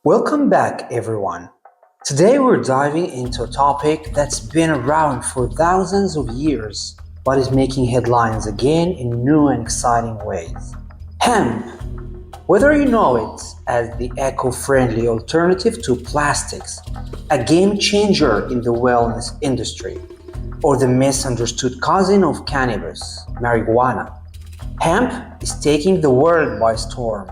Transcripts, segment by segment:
Welcome back, everyone. Today we're diving into a topic that's been around for thousands of years, but is making headlines again in new and exciting ways. Hemp. Whether you know it as the eco-friendly alternative to plastics, a game changer in the wellness industry, or the misunderstood cousin of cannabis, marijuana, hemp is taking the world by storm.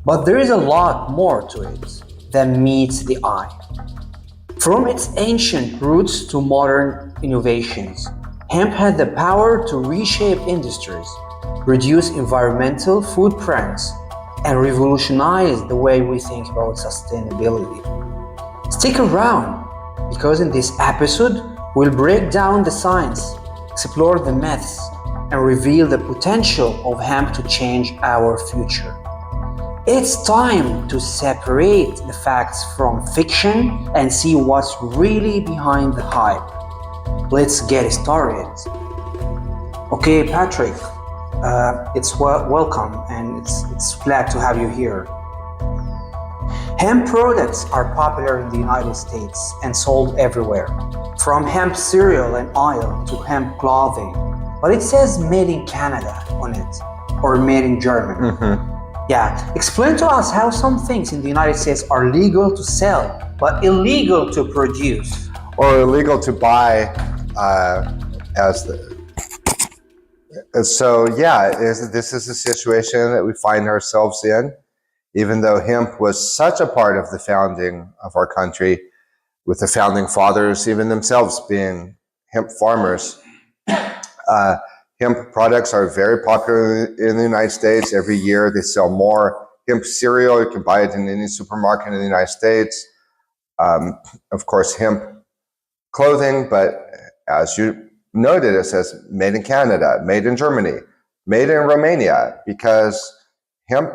But there is a lot more to it than meets the eye. From its ancient roots to modern innovations, hemp had the power to reshape industries, reduce environmental footprints, and revolutionize the way we think about sustainability. Stick around, because in this episode, we'll break down the science, explore the myths, and reveal the potential of hemp to change our future. It's time to separate the facts from fiction and see what's really behind the hype. Let's get started. Okay, Patrick, it's welcome and it's glad to have you here. Hemp products are popular in the United States and sold everywhere, from hemp cereal and oil to hemp clothing. But it says made in Canada on it, or made in Germany. Yeah, explain to us how some things in the United States are legal to sell, but illegal to produce. Or illegal to buy this is a situation that we find ourselves in, even though hemp was such a part of the founding of our country, with the founding fathers even themselves being hemp farmers. Hemp products are very popular in the United States. Every year they sell more hemp cereal. You can buy it in any supermarket in the United States. Of course, hemp clothing, but as you noted, it says made in Canada, made in Germany, made in Romania, because hemp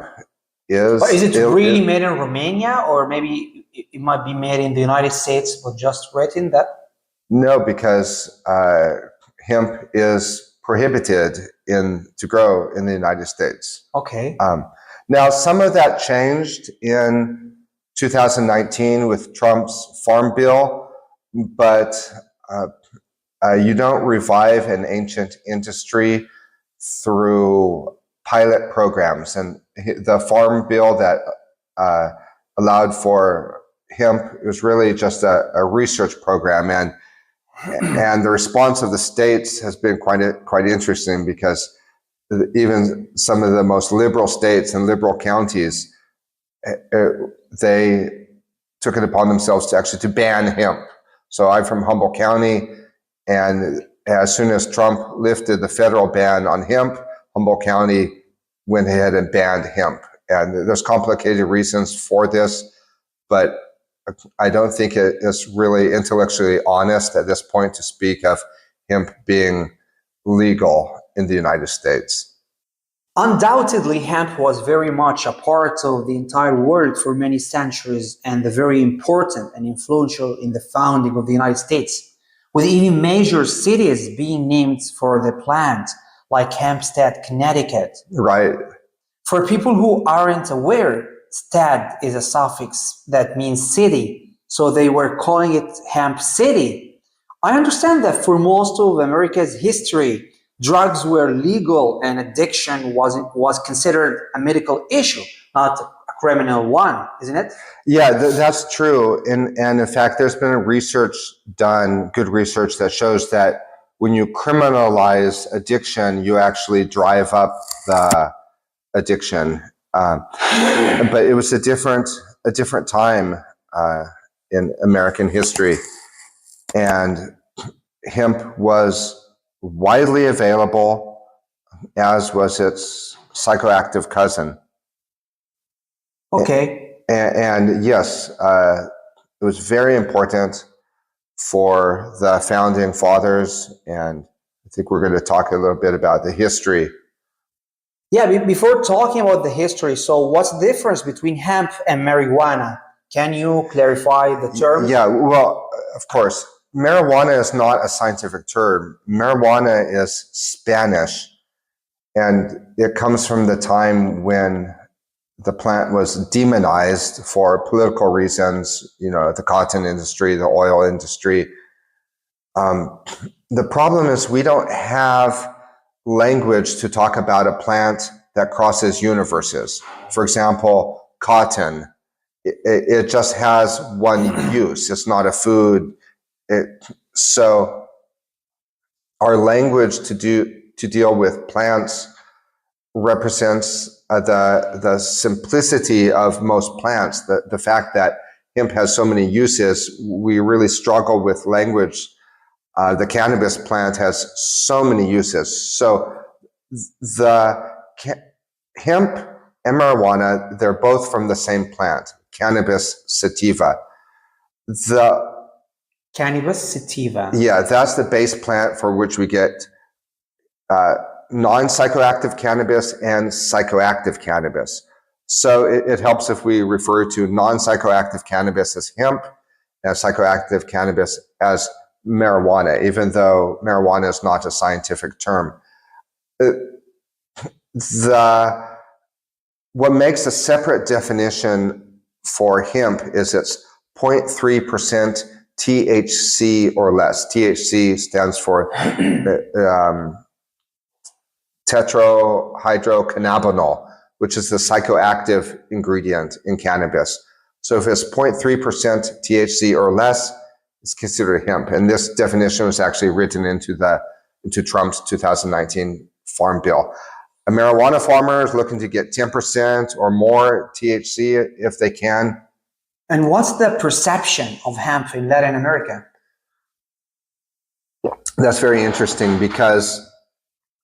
is... But is it really made in Romania, or maybe it might be made in the United States, but just written that? No, because hemp is prohibited to grow in the United States. Okay. Now, some of that changed in 2019 with Trump's farm bill, but you don't revive an ancient industry through pilot programs. And the farm bill that allowed for hemp was really just a research program. And the response of the states has been quite interesting, because even some of the most liberal states and liberal counties, they took it upon themselves to ban hemp. So I'm from Humboldt County, and as soon as Trump lifted the federal ban on hemp, Humboldt County went ahead and banned hemp. And there's complicated reasons for this, but I don't think it is really intellectually honest at this point to speak of hemp being legal in the United States. Undoubtedly, hemp was very much a part of the entire world for many centuries, and very important and influential in the founding of the United States, with even major cities being named for the plant, like Hempstead, Connecticut. Right. For people who aren't aware, "stad" is a suffix that means city, so they were calling it Hemp City. I understand that for most of America's history, drugs were legal and addiction was considered a medical issue, not a criminal one, isn't it? Yeah, that's true. And in fact, there's been good research that shows that when you criminalize addiction, you actually drive up the addiction. But it was a different time in American history, and hemp was widely available, as was its psychoactive cousin. Okay. And yes, it was very important for the founding fathers, and I think we're going to talk a little bit about the history. Yeah, before talking about the history, so what's the difference between hemp and marijuana? Can you clarify the term? Yeah, well, of course. Marijuana is not a scientific term. Marijuana is Spanish, and it comes from the time when the plant was demonized for political reasons, the cotton industry, the oil industry. The problem is we don't have language to talk about a plant that crosses universes. For example, cotton, it just has one use. It's not a food. So our language to deal with plants represents the simplicity of most plants. The fact that hemp has so many uses, we really struggle with language. The cannabis plant has so many uses. So the hemp and marijuana, they're both from the same plant, Cannabis sativa. The Cannabis sativa. Yeah, that's the base plant for which we get non-psychoactive cannabis and psychoactive cannabis. So it helps if we refer to non-psychoactive cannabis as hemp and psychoactive cannabis as marijuana, even though marijuana is not a scientific term. What makes a separate definition for hemp is it's 0.3% THC or less. THC stands for tetrahydrocannabinol, which is the psychoactive ingredient in cannabis. So if it's 0.3% THC or less, it's considered hemp. And this definition was actually written into Trump's 2019 Farm Bill. A marijuana farmer is looking to get 10% or more THC if they can. And what's the perception of hemp in Latin America? That's very interesting, because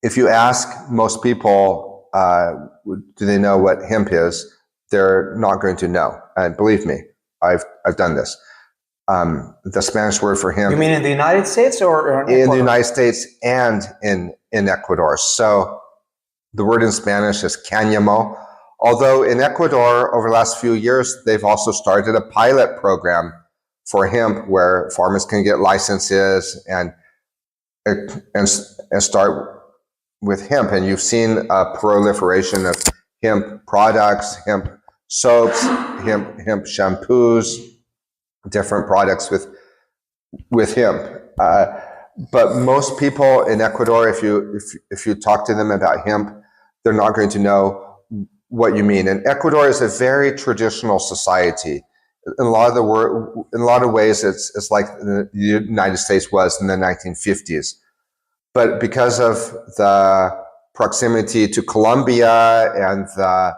if you ask most people, do they know what hemp is? They're not going to know. And believe me, I've done this. The Spanish word for hemp. You mean in the United States or in the United States and in Ecuador? So the word in Spanish is Cañamo. Although in Ecuador, over the last few years, they've also started a pilot program for hemp where farmers can get licenses and start with hemp. And you've seen a proliferation of hemp products, hemp soaps, hemp shampoos, different products with hemp. But most people in Ecuador, if you talk to them about hemp, they're not going to know what you mean. And Ecuador is a very traditional society. In a lot of ways, it's like the United States was in the 1950s. But because of the proximity to Colombia and the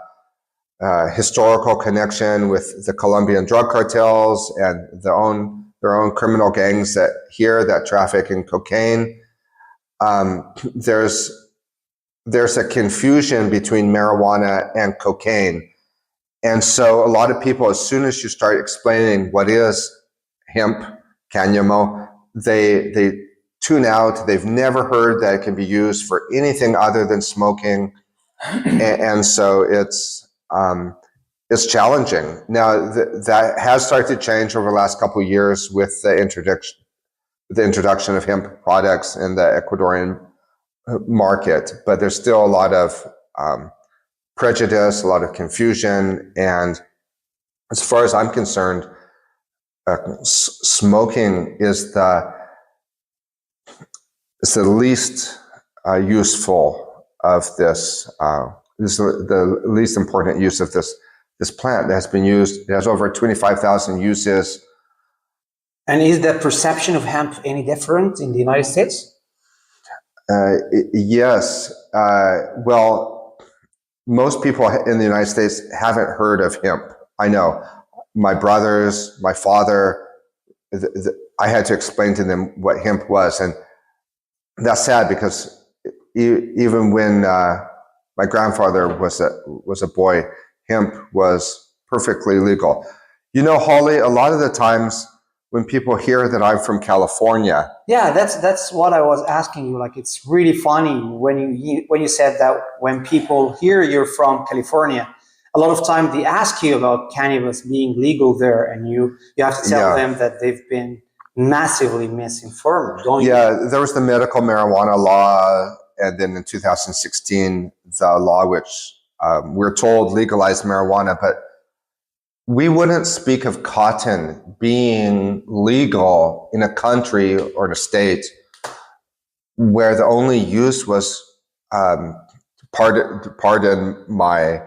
historical connection with the Colombian drug cartels and their own criminal gangs that traffic in cocaine, there's a confusion between marijuana and cocaine. And so a lot of people, as soon as you start explaining what is hemp, Cañamo, they tune out. They've never heard that it can be used for anything other than smoking. And so it's challenging. Now, that has started to change over the last couple of years with the introduction of hemp products in the Ecuadorian market, but there's still a lot of prejudice, a lot of confusion. And as far as I'm concerned, smoking is the least useful of this. This is the least important use of this plant that has been used. It has over 25,000 uses. And is the perception of hemp any different in the United States? Yes. Well, most people in the United States haven't heard of hemp. I know. My brothers, my father, I had to explain to them what hemp was. And that's sad, because even when my grandfather was a boy, hemp was perfectly legal. Holly, a lot of the times when people hear that I'm from California. Yeah, that's what I was asking you. Like, it's really funny when you said that when people hear you're from California, a lot of time they ask you about cannabis being legal there, and you have to tell them that they've been massively misinformed, don't you? Yeah, there was the medical marijuana law, and then in 2016, the law which We're told legalize marijuana, but we wouldn't speak of cotton being legal in a country or in a state where the only use was, pardon my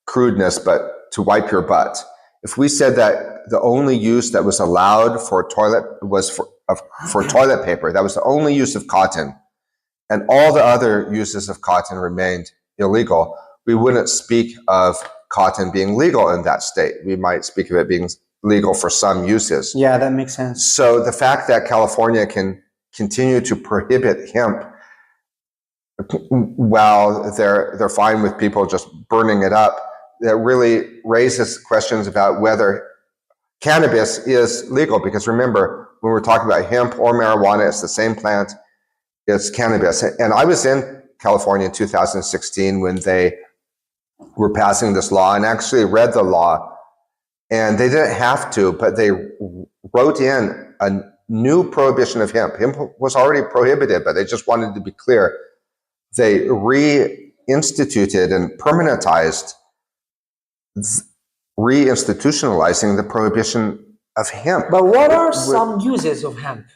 crudeness, but to wipe your butt. If we said that the only use that was allowed for toilet was for toilet paper, that was the only use of cotton, and all the other uses of cotton remained illegal, we wouldn't speak of cotton being legal in that state. We might speak of it being legal for some uses. Yeah, that makes sense. So the fact that California can continue to prohibit hemp while they're fine with people just burning it up, that really raises questions about whether cannabis is legal. Because remember, when we're talking about hemp or marijuana, it's the same plant, it's cannabis. And I was in California in 2016 when they were passing this law, and actually read the law, and they didn't have to, but they wrote in a new prohibition of hemp. Hemp was already prohibited, but they just wanted to be clear. They reinstituted and permanentized, reinstitutionalizing the prohibition of hemp. But what are some uses of hemp?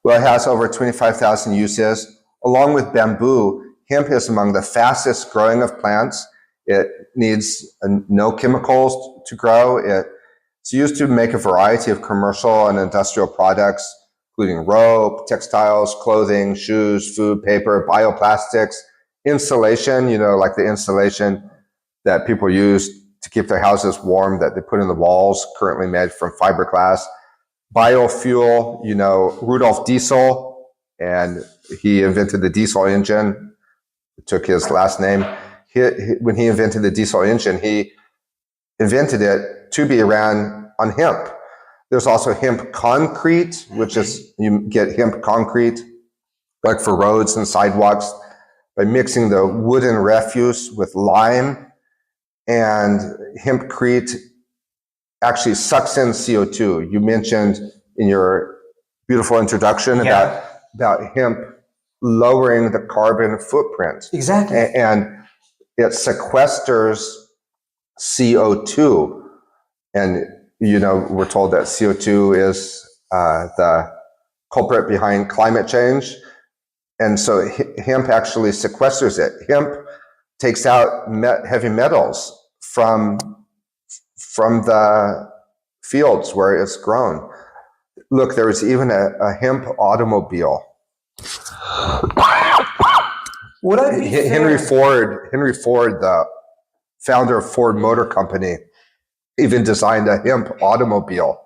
Well, it has over 25,000 uses. Along with bamboo, hemp is among the fastest growing of plants. It needs no chemicals to grow. It's used to make a variety of commercial and industrial products, including rope, textiles, clothing, shoes, food, paper, bioplastics, insulation, like the insulation that people use to keep their houses warm that they put in the walls, currently made from fiberglass. Biofuel, Rudolf Diesel, and he invented the diesel engine. It took his last name. When he invented the diesel engine, he invented it to be ran on hemp. There's also hemp concrete, which is, you get hemp concrete, like for roads and sidewalks, by mixing the wooden refuse with lime. And hempcrete actually sucks in CO2. You mentioned in your beautiful introduction about hemp lowering the carbon footprint. Exactly. And it sequesters CO2. And, we're told that CO2 is the culprit behind climate change. And so hemp actually sequesters it. Hemp takes out heavy metals from the fields where it's grown. Look, there was even a hemp automobile. Would I be Henry Ford, the founder of Ford Motor Company, even designed a hemp automobile.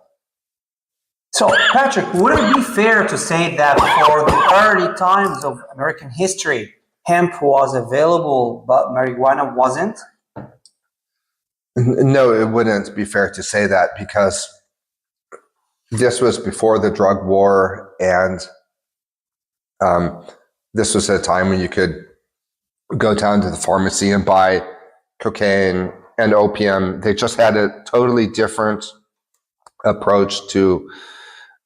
So, Patrick, would it be fair to say that for the early times of American history, hemp was available, but marijuana wasn't? No, it wouldn't be fair to say that, because this was before the drug war, and this was a time when you could go down to the pharmacy and buy cocaine and opium. They just had a totally different approach to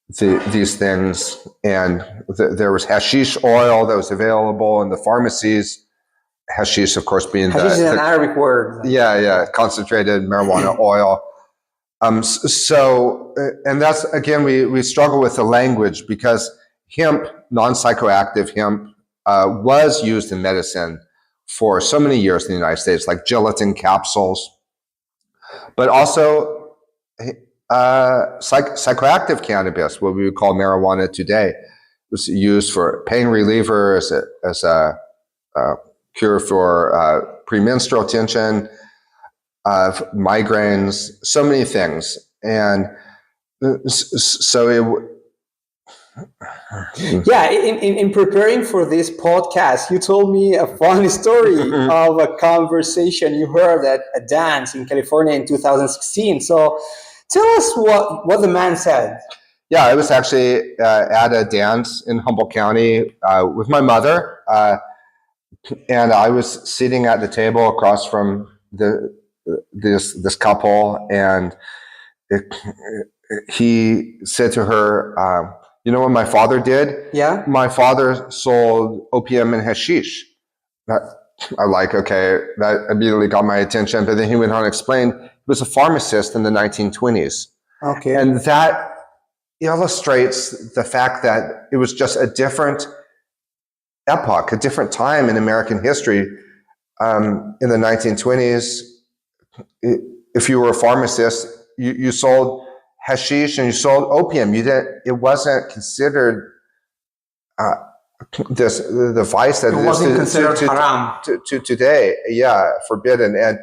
these things. And there was hashish oil that was available in the pharmacies. Hashish, of course, being hashish is an Arabic word. Yeah, concentrated marijuana oil. And that's, again, we struggle with the language, because hemp, non-psychoactive hemp, was used in medicine for so many years in the United States, like gelatin capsules, but also psychoactive cannabis, what we would call marijuana today, was used for pain reliever, as a cure for premenstrual tension, migraines, so many things. And so in preparing for this podcast, you told me a funny story of a conversation you heard at a dance in California in 2016. So tell us what the man said. Yeah, I was actually at a dance in Humboldt County with my mother, and I was sitting at the table across from this couple, and he said to her, you know what my father did? Yeah. My father sold opium and hashish. I like, okay, that immediately got my attention. But then he went on to explain he was a pharmacist in the 1920s. Okay. And that illustrates the fact that it was just a different epoch, a different time in American history. In the 1920s, if you were a pharmacist, you sold hashish and you sold opium. It wasn't considered the vice that It wasn't considered haram. to today. Yeah, forbidden. And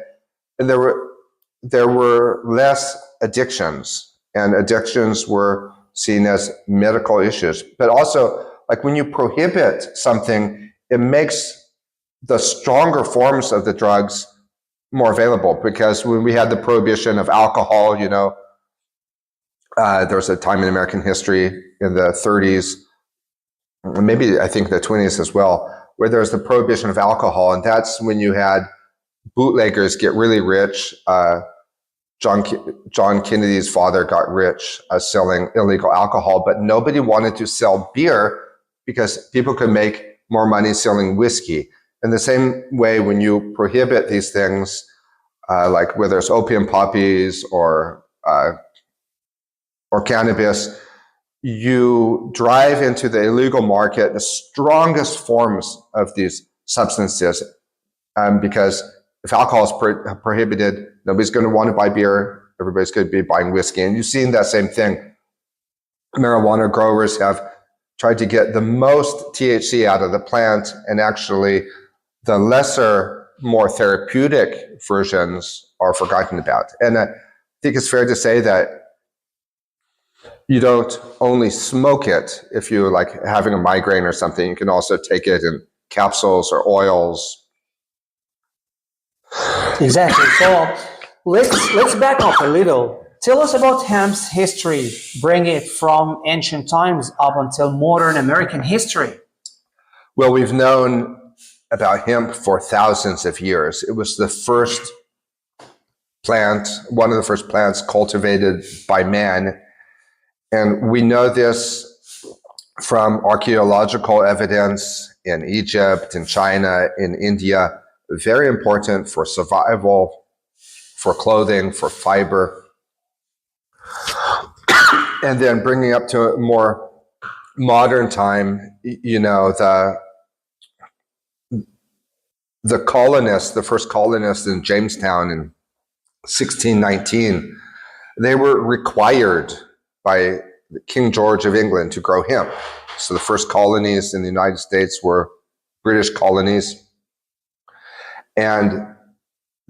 there were less addictions, and addictions were seen as medical issues. But also, like when you prohibit something, it makes the stronger forms of the drugs more available. Because when we had the prohibition of alcohol, there was a time in American history in the 30s, maybe I think the 20s as well, where there was the prohibition of alcohol. And that's when you had bootleggers get really rich. John Kennedy's father got rich selling illegal alcohol, but nobody wanted to sell beer because people could make more money selling whiskey. In the same way, when you prohibit these things, like whether it's opium poppies or cannabis, you drive into the illegal market the strongest forms of these substances, because if alcohol is prohibited, nobody's going to want to buy beer. Everybody's going to be buying whiskey. And you've seen that same thing. Marijuana growers have tried to get the most THC out of the plant, and actually the lesser, more therapeutic versions are forgotten about. And I think it's fair to say that you don't only smoke it if you like having a migraine or something. You can also take it in capsules or oils. Exactly. So let's back up a little. Tell us about hemp's history. Bring it from ancient times up until modern American history. Well, we've known about hemp for thousands of years. It was the first plant, one of the first plants cultivated by man. And we know this from archaeological evidence in Egypt, in China, in India. Very important for survival, for clothing, for fiber. And then bringing up to a more modern time, the colonists, the first colonists in Jamestown in 1619, they were required by King George of England to grow hemp. So the first colonies in the United States were British colonies. And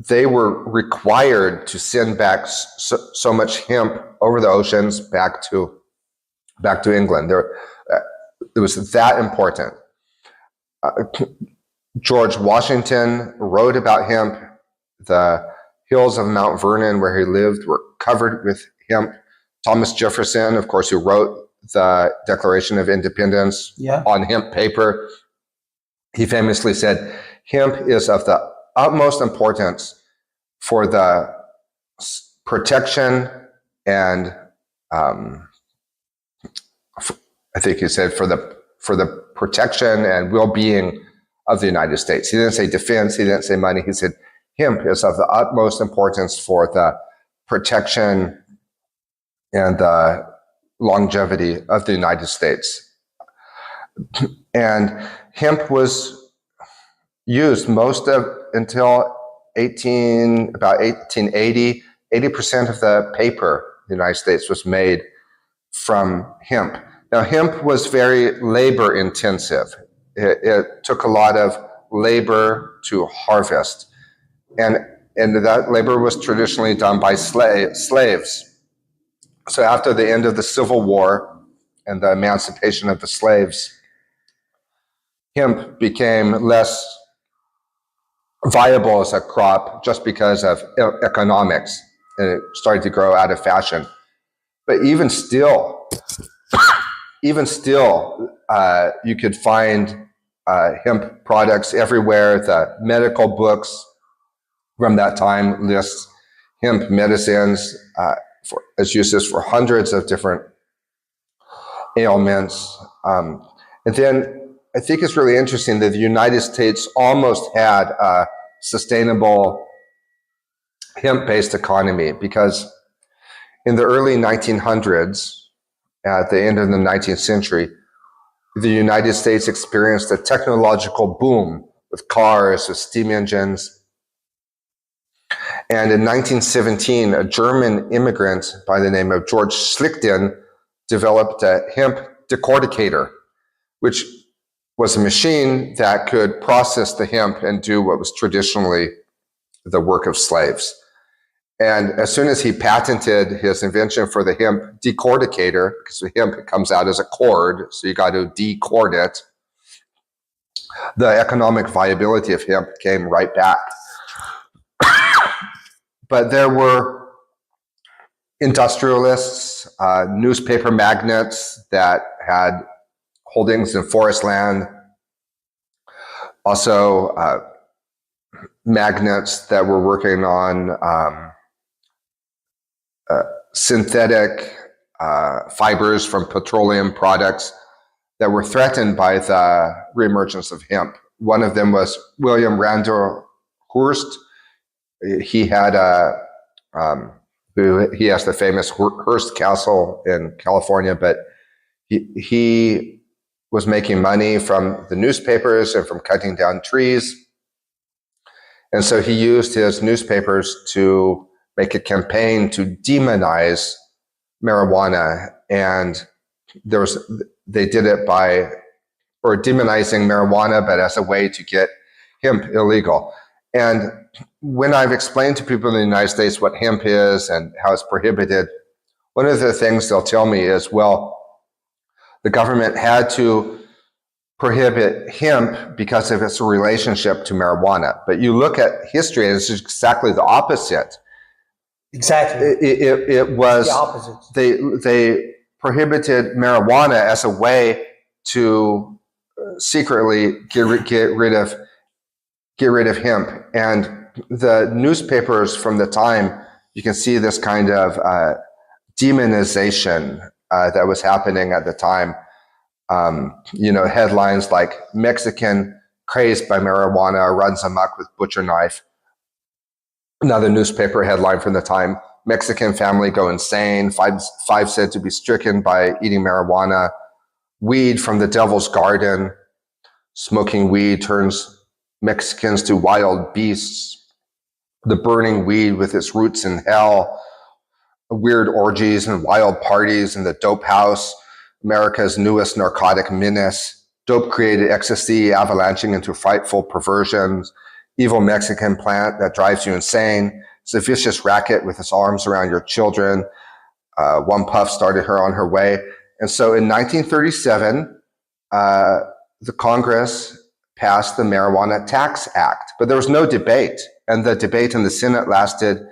they were required to send back so much hemp over the oceans back to England. It was that important. George Washington wrote about hemp. The hills of Mount Vernon, where he lived, were covered with hemp. Thomas Jefferson, of course, who wrote the Declaration of Independence on hemp paper, he famously said, hemp is of the utmost importance for the protection and I think he said for the protection and well-being of the United States. He didn't say defense, he didn't say money, he said hemp is of the utmost importance for the protection and the longevity of the United States. And hemp was used until about 1880. 80% of the paper in the United States was made from hemp. Now, hemp was very labor intensive. It took a lot of labor to harvest. And that labor was traditionally done by slaves. So after the end of the Civil War and the emancipation of the slaves, hemp became less viable as a crop just because of economics, and it started to grow out of fashion. But even still, you could find hemp products everywhere. The medical books from that time list hemp medicines as uses for hundreds of different ailments. And then I think it's really interesting that the United States almost had a sustainable hemp-based economy, because in the early 1900s, at the end of the 19th century, the United States experienced a technological boom with cars, with steam engines. And in 1917, a German immigrant by the name of George Schlichten developed a hemp decorticator, which was a machine that could process the hemp and do what was traditionally the work of slaves. And as soon as he patented his invention for the hemp decorticator, because the hemp comes out as a cord, so you got to decord it, the economic viability of hemp came right back. But there were industrialists, newspaper magnates that had holdings in forest land, also magnates that were working on synthetic fibers from petroleum products that were threatened by the reemergence of hemp. One of them was William Randall Hearst. He had he has the famous Hearst Castle in California, but he was making money from the newspapers and from cutting down trees. And so he used his newspapers to make a campaign to demonize marijuana. And they did it by demonizing marijuana, but as a way to get hemp illegal. And when I've explained to people in the United States what hemp is and how it's prohibited, one of the things they'll tell me is, well, the government had to prohibit hemp because of its relationship to marijuana. But you look at history and it's exactly the opposite. Exactly. It was the opposite. They prohibited marijuana as a way to secretly get rid of hemp. And the newspapers from the time, you can see this kind of demonization that was happening at the time. Headlines like "Mexican crazed by marijuana runs amok with butcher knife." Another newspaper headline from the time: "Mexican family go insane. Five said to be stricken by eating marijuana. Weed from the devil's garden. Smoking weed turns Mexicans to wild beasts. The burning weed with its roots in hell. Weird orgies and wild parties in the dope house. America's newest narcotic menace. Dope created ecstasy, avalanching into frightful perversions. Evil Mexican plant that drives you insane. It's a vicious racket with its arms around your children. One puff started her on her way." And so in 1937, the Congress passed the Marijuana Tax Act, but there was no debate. And the debate in the Senate lasted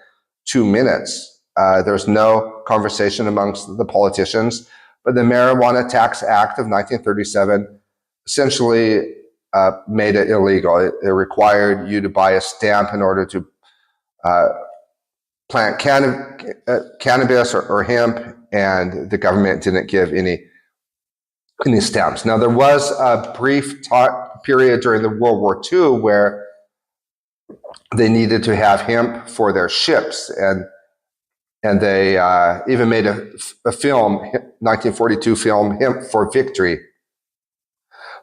2 minutes. There was no conversation amongst the politicians. But the Marijuana Tax Act of 1937 essentially made it illegal. It required you to buy a stamp in order to plant cannabis or hemp, and the government didn't give any stamps. Now, there was a brief period during the World War II where they needed to have hemp for their ships, and they even made a film, 1942 film, Hemp for Victory.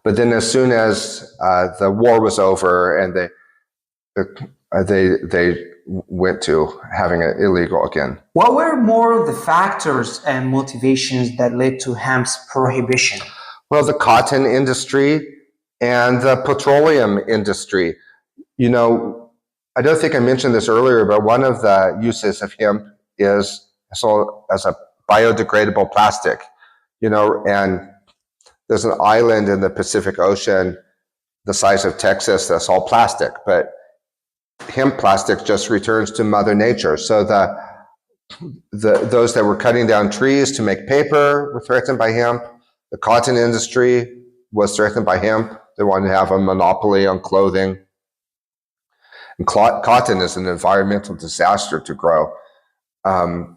But then as soon as the war was over and they went to having it illegal again. What were more the factors and motivations that led to hemp's prohibition? Well, the cotton industry and the petroleum industry. I don't think I mentioned this earlier, but one of the uses of hemp is as a biodegradable plastic, and there's an island in the Pacific Ocean the size of Texas that's all plastic, but hemp plastic just returns to Mother Nature. So those that were cutting down trees to make paper were threatened by hemp. The cotton industry was threatened by hemp. They wanted to have a monopoly on clothing. And cotton is an environmental disaster to grow. And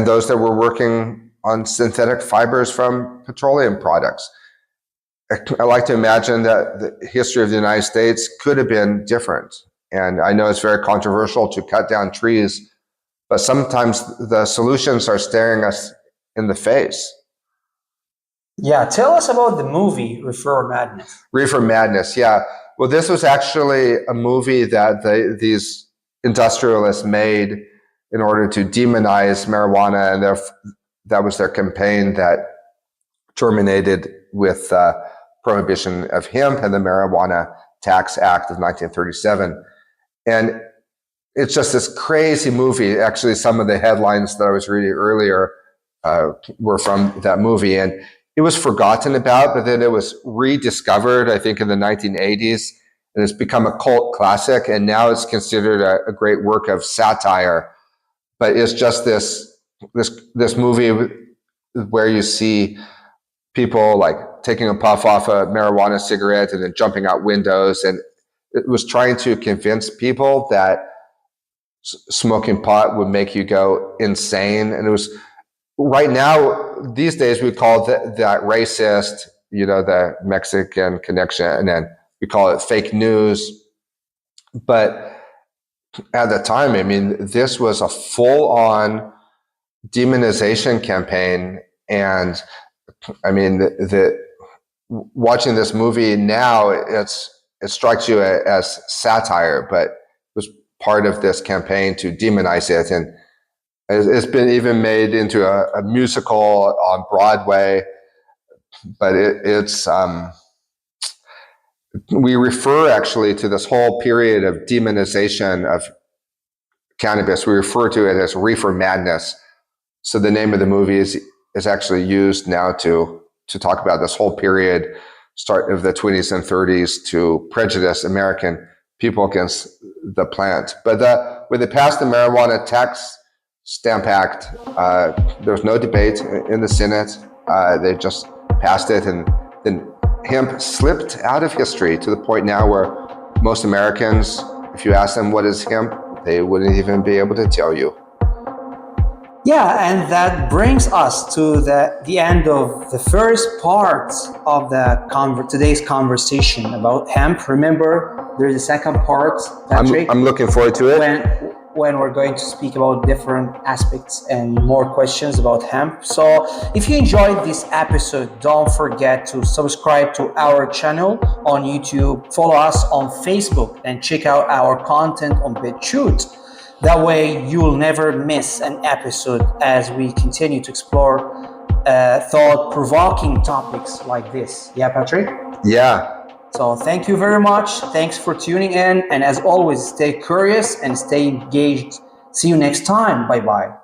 those that were working on synthetic fibers from petroleum products. I like to imagine that the history of the United States could have been different. And I know it's very controversial to cut down trees, but sometimes the solutions are staring us in the face. Yeah, tell us about the movie Reefer Madness. Reefer Madness, yeah. Well, this was actually a movie that these industrialists made in order to demonize marijuana, and that was their campaign that terminated with prohibition of hemp and the Marijuana Tax Act of 1937. And it's just this crazy movie. Actually, some of the headlines that I was reading earlier were from that movie. And it was forgotten about, but then it was rediscovered, I think, in the 1980s. And it's become a cult classic. And now it's considered a great work of satire. But it's just this movie where you see people like taking a puff off a marijuana cigarette and then jumping out windows. And it was trying to convince people that smoking pot would make you go insane. And it was, right now, these days, we call that racist, the Mexican connection, and then we call it fake news. But at the time, I mean, this was a full-on demonization campaign. And I mean, watching this movie now, it strikes you as satire, but it was part of this campaign to demonize it. And it's been even made into a musical on Broadway. But we refer actually to this whole period of demonization of cannabis. We refer to it as reefer madness. So the name of the movie is actually used now to talk about this whole period, start of the 20s and 30s, to prejudice American people against the plant. But when they passed the Marijuana Tax Stamp Act, there was no debate in the Senate. They just passed it, and then hemp slipped out of history to the point now where most Americans, if you ask them what is hemp, they wouldn't even be able to tell you. Yeah, and that brings us to the end of the first part of today's conversation about hemp. Remember, there's a second part, Patrick. I'm looking forward to it. When we're going to speak about different aspects and more questions about hemp. So if you enjoyed this episode, don't forget to subscribe to our channel on YouTube, follow us on Facebook, and check out our content on BitChute. That way you'll never miss an episode as we continue to explore thought-provoking topics like this. Yeah, Patrick? Yeah. So thank you very much. Thanks for tuning in. And as always, stay curious and stay engaged. See you next time. Bye-bye.